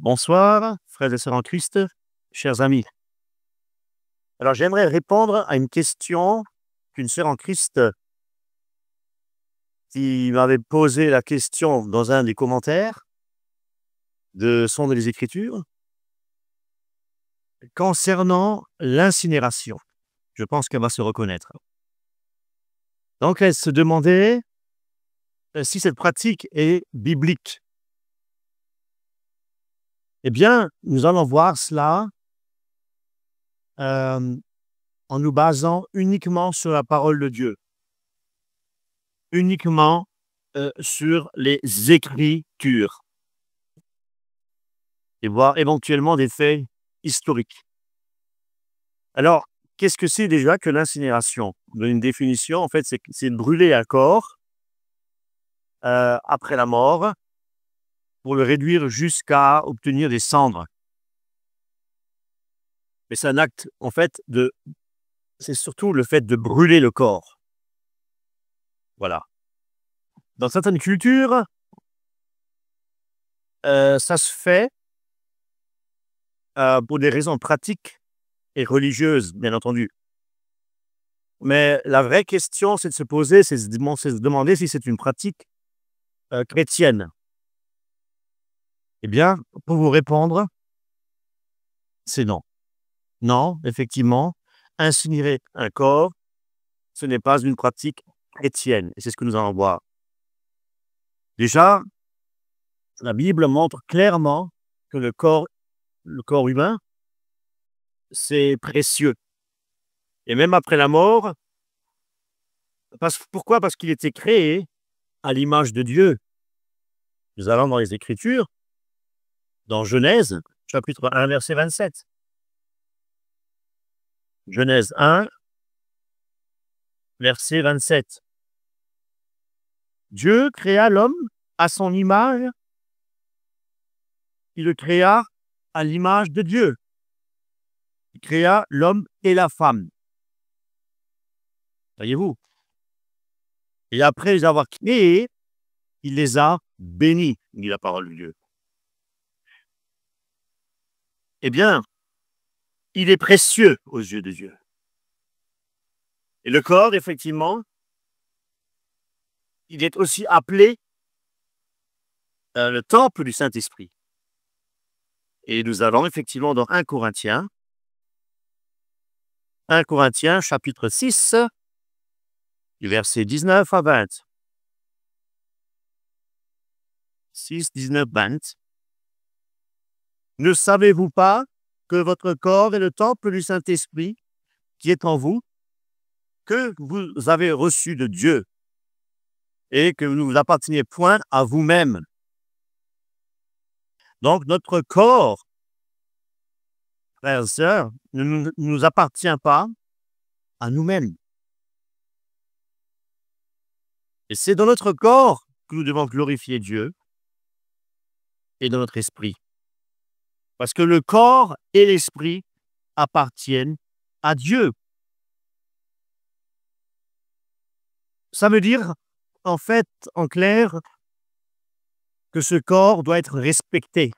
Bonsoir, frères et sœurs en Christ, chers amis. Alors, j'aimerais répondre à une question qu'une sœur en Christ qui m'avait posé la question dans un des commentaires de Sonde des Écritures concernant l'incinération. Je pense qu'elle va se reconnaître. Donc, elle se demandait si cette pratique est biblique. Eh bien, nous allons voir cela en nous basant uniquement sur la parole de Dieu, uniquement sur les Écritures et voir éventuellement des faits historiques. Alors, qu'est-ce que c'est déjà que l'incinération? On donne une définition, en fait, c'est de brûler un corps après la mort pour le réduire jusqu'à obtenir des cendres. Mais c'est un acte, en fait, c'est surtout le fait de brûler le corps. Voilà. Dans certaines cultures, ça se fait pour des raisons pratiques et religieuses, bien entendu. Mais la vraie question, c'est de se poser, c'est de se demander si c'est une pratique chrétienne. Eh bien, pour vous répondre, c'est non. Non, effectivement, incinérer un corps, ce n'est pas une pratique chrétienne. Et c'est ce que nous allons voir. Déjà, la Bible montre clairement que le corps humain, c'est précieux. Et même après la mort, pourquoi? Parce qu'il était créé à l'image de Dieu. Nous allons dans les Écritures, dans Genèse, chapitre 1, verset 27. Genèse 1, verset 27. Dieu créa l'homme à son image. Il le créa à l'image de Dieu. Il créa l'homme et la femme. Voyez-vous? Et après les avoir créés, il les a bénis, dit la parole de Dieu. Eh bien, il est précieux aux yeux de Dieu. Et le corps, effectivement, il est aussi appelé le temple du Saint-Esprit. Et nous allons effectivement dans 1 Corinthiens, chapitre 6, du verset 19 à 20. 6, 19, 20. Ne savez-vous pas que votre corps est le temple du Saint-Esprit qui est en vous, que vous avez reçu de Dieu, et que vous ne vous appartenez point à vous-même? Donc, notre corps, frères et sœurs, ne nous appartient pas à nous-mêmes. Et c'est dans notre corps que nous devons glorifier Dieu et dans notre esprit. Parce que le corps et l'esprit appartiennent à Dieu. Ça veut dire, en fait, en clair, que ce corps doit être respecté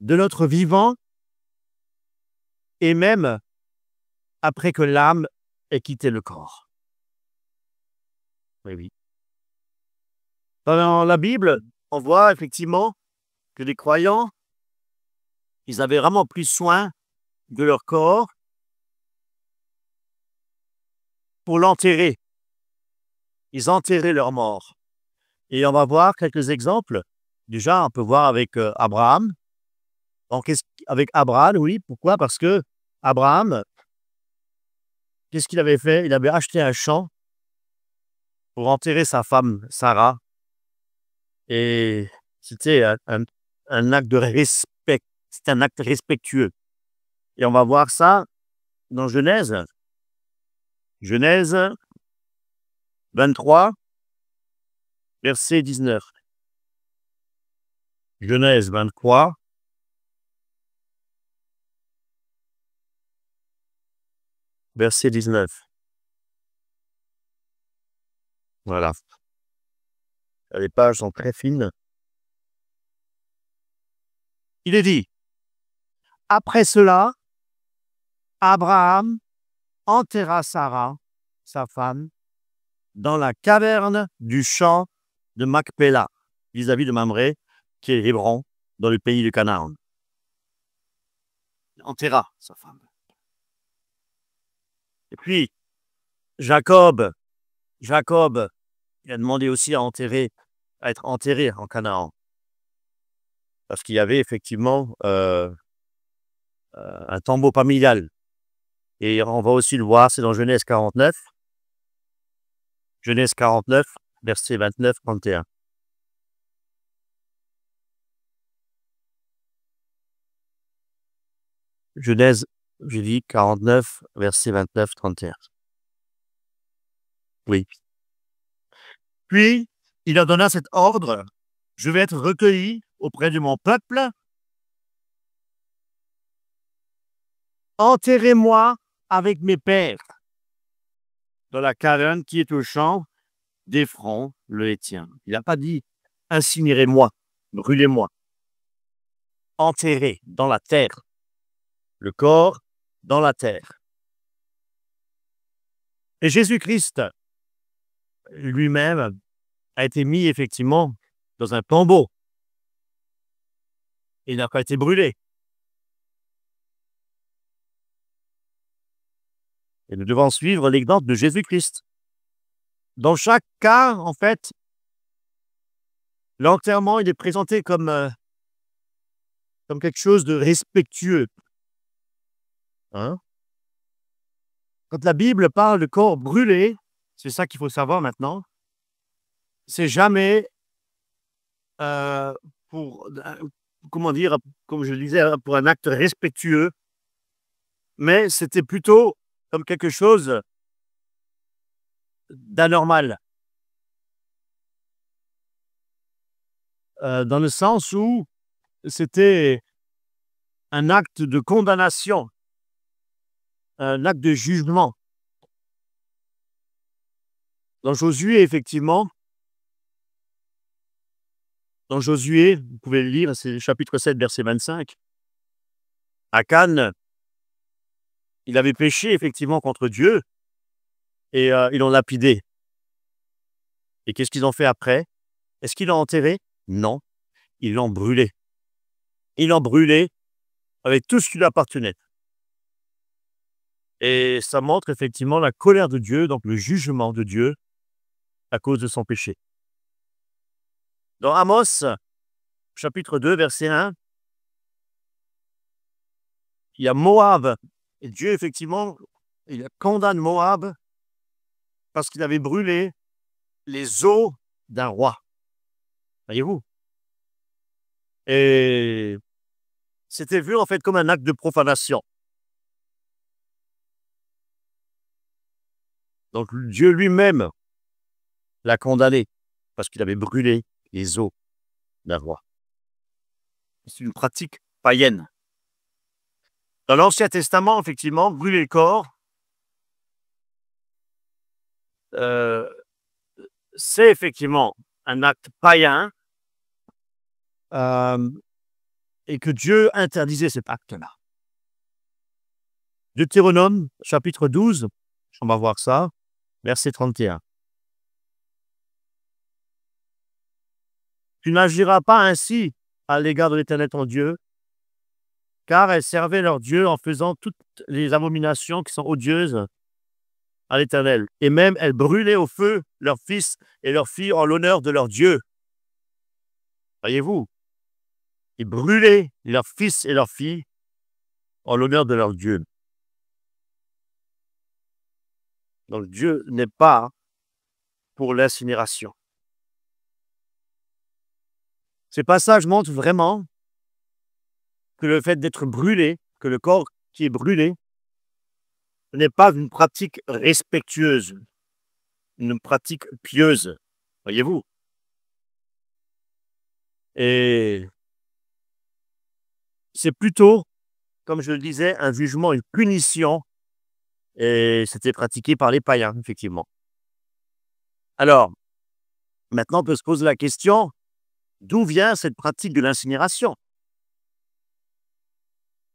de notre vivant et même après que l'âme ait quitté le corps. Oui, oui. Dans la Bible, on voit effectivement que les croyants, ils avaient vraiment pris soin de leur corps pour l'enterrer. Ils enterraient leur mort. Et on va voir quelques exemples. Déjà, on peut voir avec Abraham. Donc, avec Abraham, oui. Pourquoi? Parce que Abraham, qu'est-ce qu'il avait fait? Il avait acheté un champ pour enterrer sa femme, Sarah. Et c'était un acte de respect. C'était un acte respectueux. Et on va voir ça dans Genèse. Genèse 23, verset 19. Genèse 23, verset 19. Voilà. Les pages sont très fines. Il est dit, après cela, Abraham enterra Sarah, sa femme, dans la caverne du champ de Macpéla, vis-à-vis de Mamré, qui est Hébron, dans le pays de Canaan. Il enterra sa femme. Et puis, Jacob, il a demandé aussi à être enterré en Canaan. Parce qu'il y avait effectivement un tombeau familial. Et on va aussi le voir, c'est dans Genèse 49. Genèse 49, versets 29-31. Genèse, j'ai dit 49, versets 29-31. Oui. Puis, il leur donna cet ordre, je vais être recueilli auprès de mon peuple. Enterrez-moi avec mes pères dans la caverne qui est au champ d'Éphron, le Héthien. Il n'a pas dit incinérez-moi, brûlez-moi. Enterrez dans la terre. Le corps dans la terre. Et Jésus-Christ lui-même a été mis effectivement dans un tombeau. Il n'a pas été brûlé. Et nous devons suivre l'exemple de Jésus-Christ. Dans chaque cas, en fait, l'enterrement, il est présenté comme quelque chose de respectueux. Hein? Quand la Bible parle de corps brûlé, c'est ça qu'il faut savoir maintenant, c'est jamais comment dire, comme je le disais, pour un acte respectueux, mais c'était plutôt comme quelque chose d'anormal. Dans le sens où c'était un acte de condamnation, un acte de jugement. Dans Josué, effectivement, dans Josué, vous pouvez le lire, c'est le chapitre 7, verset 25. Akan, il avait péché effectivement contre Dieu et ils l'ont lapidé. Et qu'est-ce qu'ils ont fait après? Est-ce qu'ils l'ont enterré? Non, ils l'ont brûlé. Ils l'ont brûlé avec tout ce qui lui appartenait. Et ça montre effectivement la colère de Dieu, donc le jugement de Dieu à cause de son péché. Dans Amos, chapitre 2, verset 1, il y a Moab. Et Dieu, effectivement, il condamne Moab parce qu'il avait brûlé les os d'un roi. Voyez-vous? Et c'était vu en fait comme un acte de profanation. Donc Dieu lui-même l'a condamné parce qu'il avait brûlé les os d'un roi. C'est une pratique païenne. Dans l'Ancien Testament, effectivement, brûler le corps, c'est effectivement un acte païen et que Dieu interdisait cet acte-là. Deutéronome, chapitre 12, on va voir ça, verset 31. Tu n'agiras pas ainsi à l'égard de l'Éternel ton Dieu, car elles servaient leur Dieu en faisant toutes les abominations qui sont odieuses à l'Éternel. Et même elles brûlaient au feu leurs fils et leurs filles en l'honneur de leur Dieu. Voyez-vous, ils brûlaient leurs fils et leurs filles en l'honneur de leur Dieu. Donc Dieu n'est pas pour l'incinération. Ces passages montrent vraiment que le fait d'être brûlé, que le corps qui est brûlé, n'est pas une pratique respectueuse, une pratique pieuse. Voyez-vous? Et c'est plutôt, comme je le disais, un jugement, une punition, et c'était pratiqué par les païens, effectivement. Alors, maintenant, on peut se poser la question, d'où vient cette pratique de l'incinération?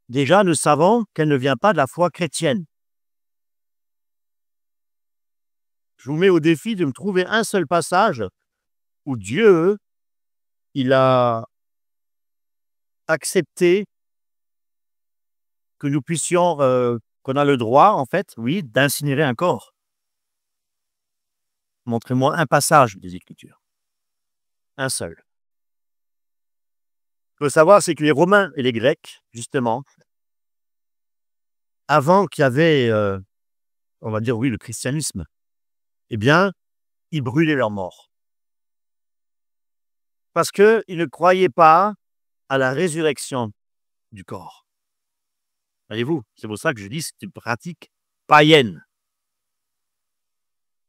déjà nous savons qu'elle ne vient pas de la foi chrétienne. Je vous mets au défi de me trouver un seul passage où Dieu, il a accepté que nous puissions, qu'on a le droit, en fait, oui, d'incinérer un corps. Montrez-moi un passage des Écritures. Un seul. Ce qu'il faut savoir, c'est que les Romains et les Grecs, justement, avant qu'il y avait, on va dire, oui, le christianisme, eh bien, ils brûlaient leurs morts. Parce qu'ils ne croyaient pas à la résurrection du corps. Voyez-vous, c'est pour ça que je dis que c'est une pratique païenne.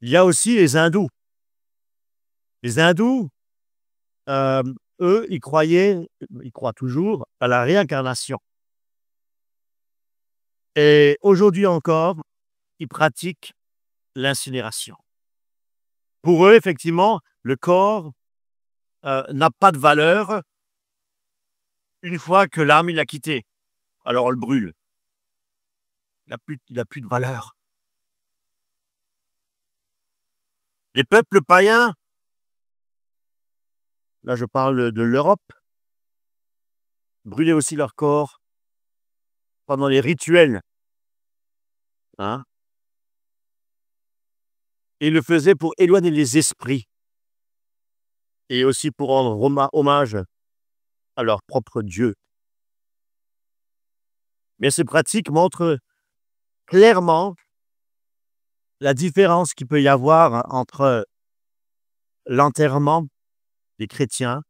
Il y a aussi les hindous. Les hindous, eux, ils croient toujours à la réincarnation. Et aujourd'hui encore, ils pratiquent l'incinération. Pour eux, effectivement, le corps n'a pas de valeur une fois que l'âme il l'a quitté. Alors on le brûle. Il n'a plus de valeur. Les peuples païens, là je parle de l'Europe, brûlaient aussi leur corps pendant les rituels. Hein? Et ils le faisaient pour éloigner les esprits et aussi pour rendre hommage à leur propre Dieu. Mais ces pratiques montrent clairement la différence qu'il peut y avoir entre l'enterrement des chrétiens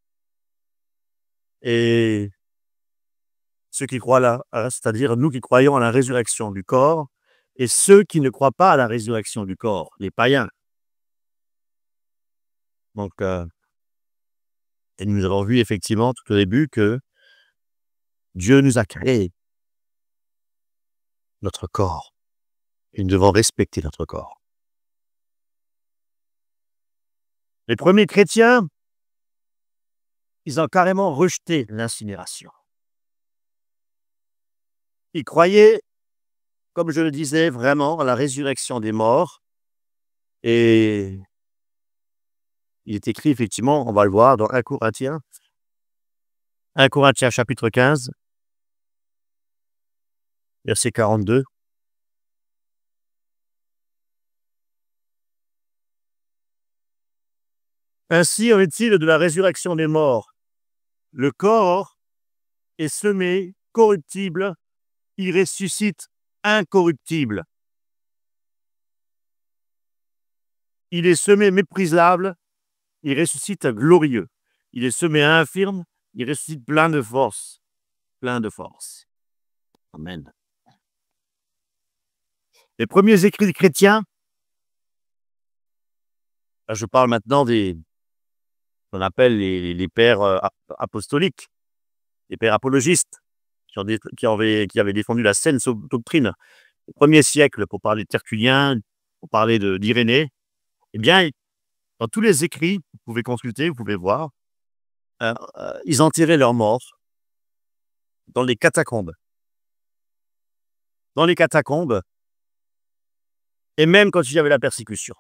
et ceux qui croient là, c'est-à-dire nous qui croyons à la résurrection du corps, et ceux qui ne croient pas à la résurrection du corps, les païens. Donc, et nous avons vu effectivement tout au début que Dieu nous a créé notre corps et nous devons respecter notre corps. Les premiers chrétiens, ils ont carrément rejeté l'incinération. Ils croyaient, comme je le disais, vraiment à la résurrection des morts. Et il est écrit, effectivement, on va le voir dans 1 Corinthiens chapitre 15, verset 42. Ainsi en est-il de la résurrection des morts. Le corps est semé corruptible, il ressuscite incorruptible. Il est semé méprisable, il ressuscite glorieux. Il est semé infirme, il ressuscite plein de force. Plein de force. Amen. Les premiers écrits chrétiens, là je parle maintenant des, qu'on appelle les pères apostoliques, les pères apologistes, qui avaient défendu la saine doctrine au 1er siècle, pour parler de Tertullien, pour parler d'Irénée. Eh bien, dans tous les écrits, vous pouvez consulter, vous pouvez voir, ils enterraient leurs morts dans les catacombes. Dans les catacombes, et même quand il y avait la persécution.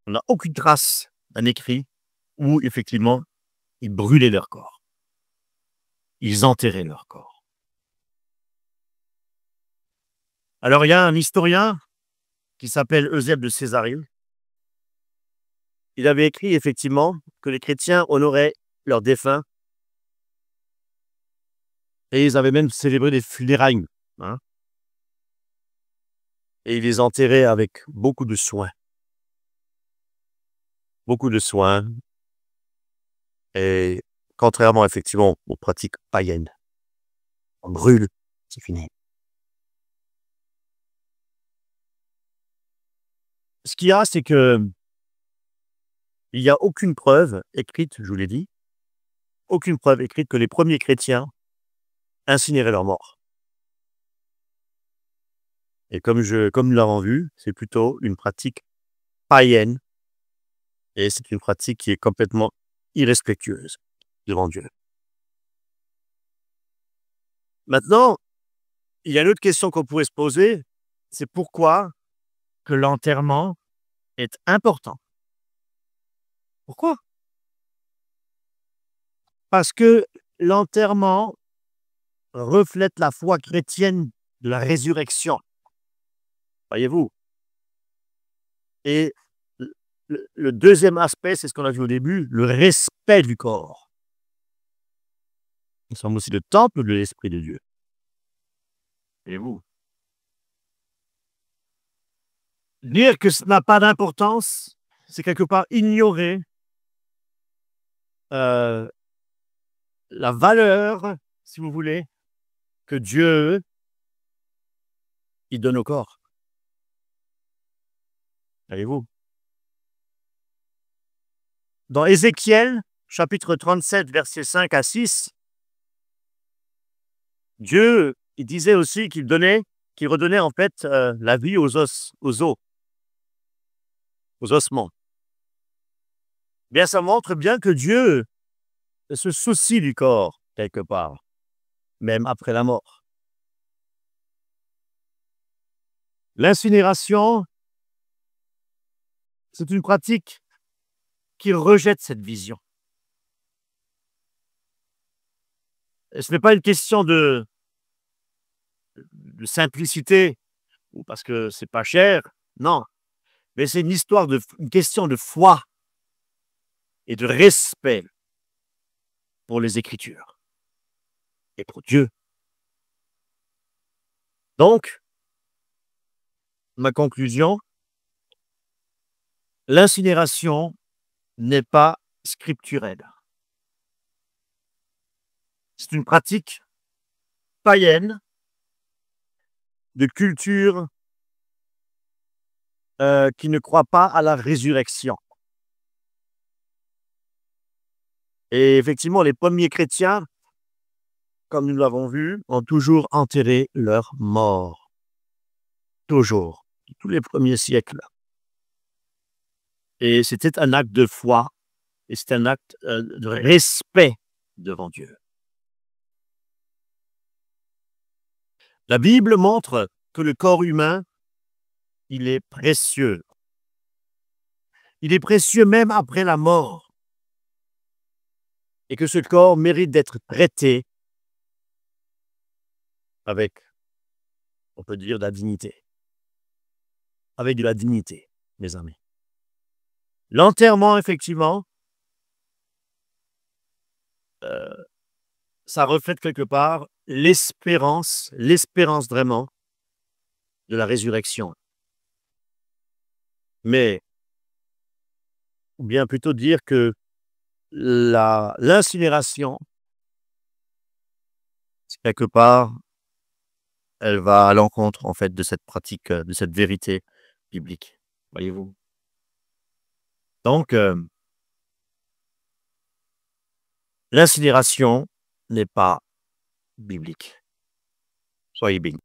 On n'a aucune trace d'un écrit où, effectivement, ils brûlaient leur corps. Ils enterraient leur corps. Alors, il y a un historien qui s'appelle Eusèbe de Césarée. Il avait écrit, effectivement, que les chrétiens honoraient leurs défunts et ils avaient même célébré des funérailles. Hein, et ils les enterraient avec beaucoup de soin. Beaucoup de soin. Et contrairement, effectivement, aux pratiques païennes. On brûle, c'est fini. Ce qu'il y a, c'est que il n'y a aucune preuve écrite, je vous l'ai dit, aucune preuve écrite que les premiers chrétiens incinéraient leurs morts. Et comme nous l'avons vu, c'est plutôt une pratique païenne. Et c'est une pratique qui est complètement irrespectueuse devant Dieu. Maintenant, il y a une autre question qu'on pourrait se poser, c'est pourquoi que l'enterrement est important? Pourquoi? Parce que l'enterrement reflète la foi chrétienne de la résurrection, voyez-vous? Et le deuxième aspect, c'est ce qu'on a vu au début, le respect du corps. Nous sommes aussi le temple de l'Esprit de Dieu. Voyez-vous? Dire que ça n'a pas d'importance, c'est quelque part ignorer la valeur, si vous voulez, que Dieu il donne au corps. Voyez-vous? Dans Ézéchiel, chapitre 37, versets 5 à 6, Dieu, il disait aussi qu'il redonnait en fait la vie aux os, aux ossements. Bien, ça montre bien que Dieu se soucie du corps, quelque part, même après la mort. L'incinération, c'est une pratique qui rejette cette vision. Et ce n'est pas une question de simplicité ou parce que c'est pas cher, non. Mais c'est une question de foi et de respect pour les Écritures et pour Dieu. Donc, ma conclusion, l'incinération n'est pas scripturelle. C'est une pratique païenne de culture qui ne croit pas à la résurrection. Et effectivement, les premiers chrétiens, comme nous l'avons vu, ont toujours enterré leurs morts. Toujours. Tous les premiers siècles. Et c'était un acte de foi et c'est un acte de respect devant Dieu. La Bible montre que le corps humain, il est précieux. Il est précieux même après la mort. Et que ce corps mérite d'être traité avec, on peut dire, de la dignité. Avec de la dignité, mes amis. L'enterrement, effectivement, ça reflète quelque part l'espérance vraiment de la résurrection. Mais, ou bien plutôt dire que l'incinération, quelque part, elle va à l'encontre, en fait, de cette pratique, de cette vérité biblique. Voyez-vous? Donc, l'incinération n'est pas biblique. Soyez bénis.